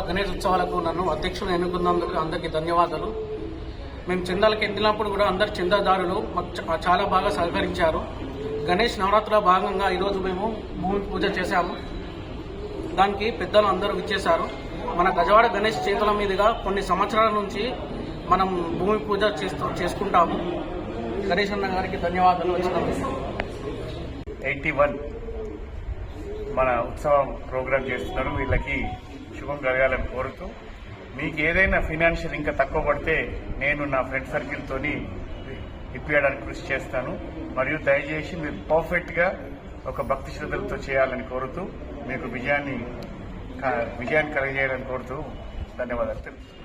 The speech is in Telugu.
గణేష్ ఉత్సవాలకు నన్ను అధ్యక్షులు ఎన్నుకున్నందుకు అందరికీ ధన్యవాదాలు. మేము చందాలకు వెళ్ళినప్పుడు కూడా అందరు చందాదారులు మాకు చాలా బాగా సహకరించారు. గణేష్ నవరాత్రుల భాగంగా ఈరోజు మేము భూమి పూజ చేశాము. దానికి పెద్దలు అందరూ ఇచ్చేశారు. మన గజవాడ గణేష్ చేతుల మీదుగా కొన్ని సంవత్సరాల నుంచి మనం భూమి పూజ చేసుకుంటాము. గణేష్ అన్న గారికి ధన్యవాదాలు. 81 మన ఉత్సవం ప్రోగ్రాం చేస్తున్నారు. వీళ్ళకి శుభం కలగాలని కోరుతూ, మీకు ఏదైనా ఫైనాన్షియల్ ఇంకా తక్కువ పడితే నేను నా ఫ్రెండ్ సర్కిల్తో ఇప్పించడానికి కృషి చేస్తాను. మరియు దయచేసి మీరు పర్ఫెక్ట్గా ఒక భక్తి శ్రద్ధలతో చేయాలని కోరుతూ, మీకు విజయాన్ని కలగజేయాలని కోరుతూ ధన్యవాదాలు తెలుపుతున్నాను.